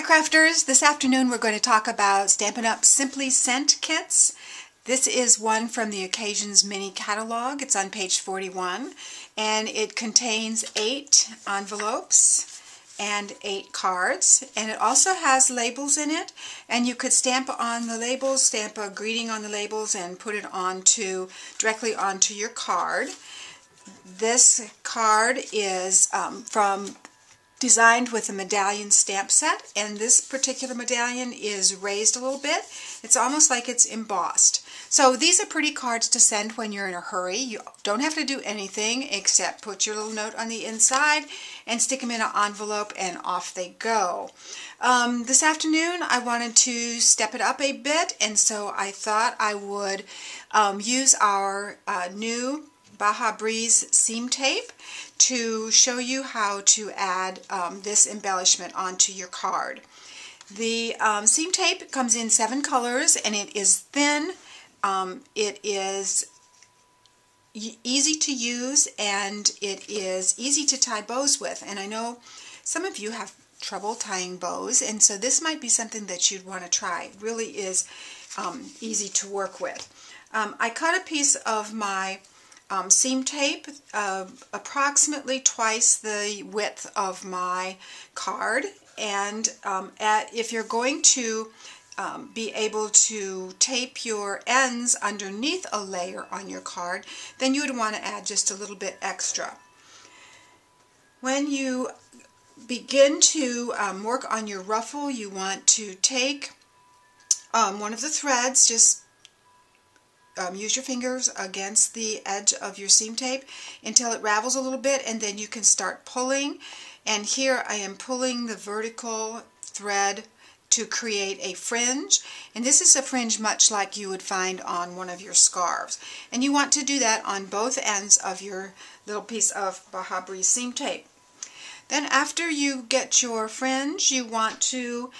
Crafters, this afternoon we're going to talk about Stampin' Up! Simply Scent kits. This is one from the Occasions mini catalog. It's on page 41 and it contains 8 envelopes and 8 cards, and it also has labels in it, and you could stamp on the labels, stamp a greeting on the labels and put it directly onto your card. This card is designed with a medallion stamp set, and this particular medallion is raised a little bit. It's almost like it's embossed. So these are pretty cards to send when you're in a hurry. You don't have to do anything except put your little note on the inside and stick them in an envelope and off they go. This afternoon I wanted to step it up a bit, and so I thought I would use our new Baja Breeze seam tape to show you how to add this embellishment onto your card. The seam tape comes in 7 colors, and it is thin, it is easy to use, and it is easy to tie bows with. And I know some of you have trouble tying bows, and so this might be something that you'd want to try. It really is easy to work with. I cut a piece of my seam tape approximately twice the width of my card, and if you're going to be able to tape your ends underneath a layer on your card, then you would want to add just a little bit extra. When you begin to work on your ruffle, you want to take one of the threads, just use your fingers against the edge of your seam tape until it ravels a little bit, and then you can start pulling. And here I am pulling the vertical thread to create a fringe, and this is a fringe much like you would find on one of your scarves. And you want to do that on both ends of your little piece of Baja Breeze seam tape. Then after you get your fringe, you want to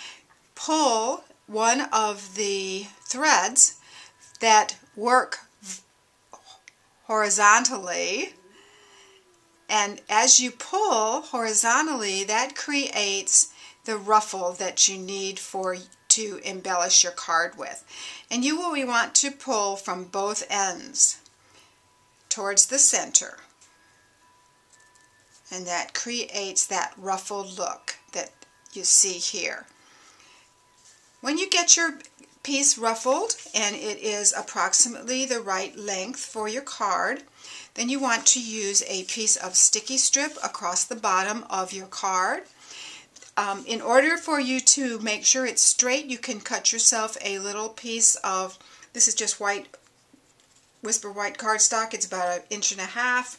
pull one of the threads that work horizontally, and as you pull horizontally, that creates the ruffle that you need to embellish your card with. And you will want to pull from both ends towards the center, and that creates that ruffled look that you see here. When you get your piece ruffled and it is approximately the right length for your card, then you want to use a piece of sticky strip across the bottom of your card. In order for you to make sure it's straight, you can cut yourself a little piece of, this is just Whisper white cardstock. It's about 1.5 inches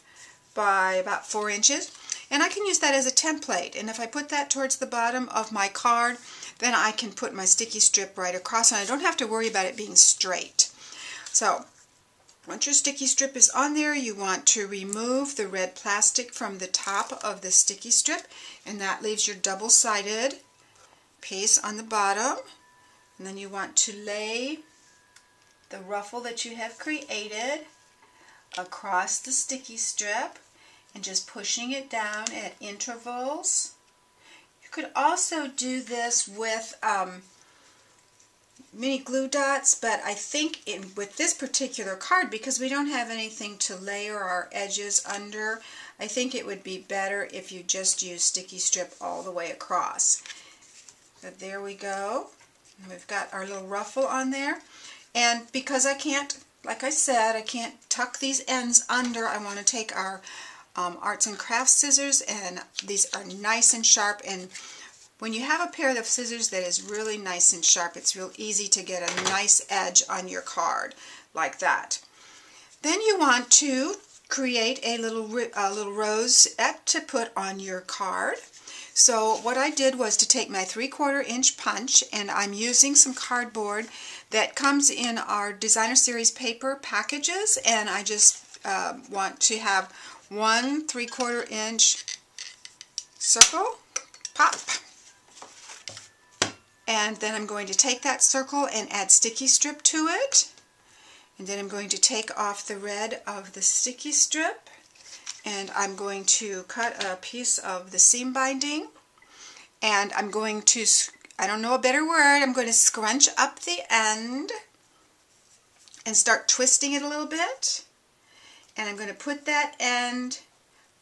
by about 4 inches, and I can use that as a template. And if I put that towards the bottom of my card, then I can put my sticky strip right across, and I don't have to worry about it being straight. So once your sticky strip is on there, you want to remove the red plastic from the top of the sticky strip, and that leaves your double-sided piece on the bottom. And then you want to lay the ruffle that you have created across the sticky strip and just pushing it down at intervals. You could also do this with mini glue dots, but I think with this particular card, because we don't have anything to layer our edges under, I think it would be better if you just use sticky strip all the way across. But there we go. We've got our little ruffle on there, and because I can't, like I said, I can't tuck these ends under, I want to take our arts and crafts scissors, and these are nice and sharp, and when you have a pair of scissors that is really nice and sharp, it's real easy to get a nice edge on your card like that. Then you want to create a little rosette to put on your card. So what I did was to take my 3/4 inch punch, and I'm using some cardboard that comes in our Designer Series paper packages, and I just want to have 1 3/4 inch circle, pop. And then I'm going to take that circle and add sticky strip to it. And then I'm going to take off the red of the sticky strip, and I'm going to cut a piece of the seam binding, and I'm going to I don't know a better word, I'm going to scrunch up the end and start twisting it a little bit. And I'm going to put that end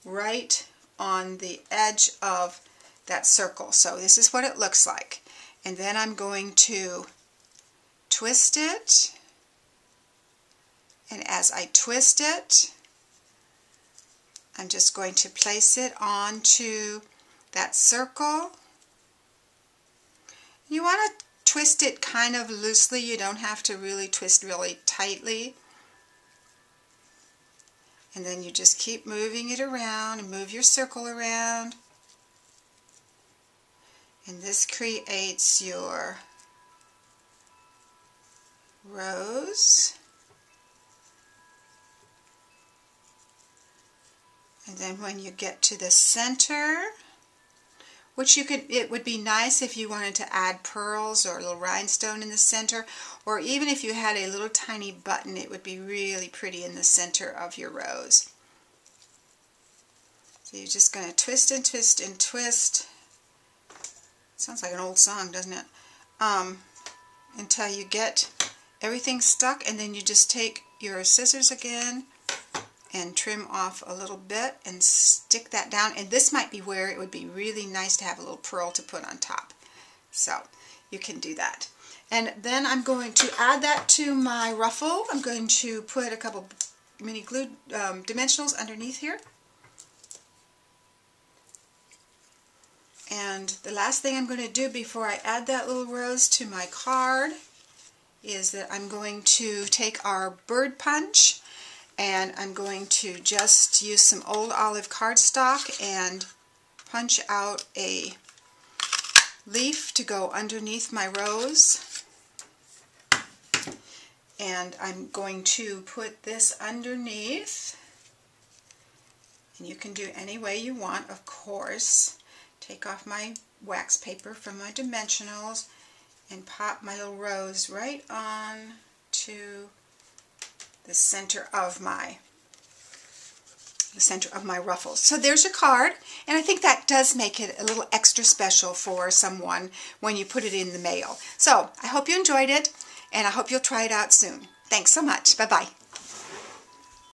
right on the edge of that circle. So this is what it looks like. And then I'm going to twist it. And as I twist it, I'm just going to place it onto that circle. You want to twist it kind of loosely. You don't have to really twist really tightly. And then you just keep moving it around and move your circle around. And this creates your rose. And then when you get to the center, which it would be nice if you wanted to add pearls or a little rhinestone in the center, or even if you had a little tiny button, it would be really pretty in the center of your rose. So you're just going to twist and twist and twist. Sounds like an old song, doesn't it? Until you get everything stuck, and then you just take your scissors again and trim off a little bit and stick that down. And this might be where it would be really nice to have a little pearl to put on top. So you can do that. And then I'm going to add that to my ruffle. I'm going to put a couple mini glue dimensionals underneath here. And the last thing I'm going to do before I add that little rose to my card is that I'm going to take our bird punch, and I'm going to just use some old olive cardstock and punch out a leaf to go underneath my rose. And I'm going to put this underneath, and you can do any way you want, of course. Take off my wax paper from my dimensionals and pop my little rose right on to the center of my ruffles. So there's your card, and I think that does make it a little extra special for someone when you put it in the mail. So I hope you enjoyed it, and I hope you'll try it out soon. Thanks so much. Bye-bye.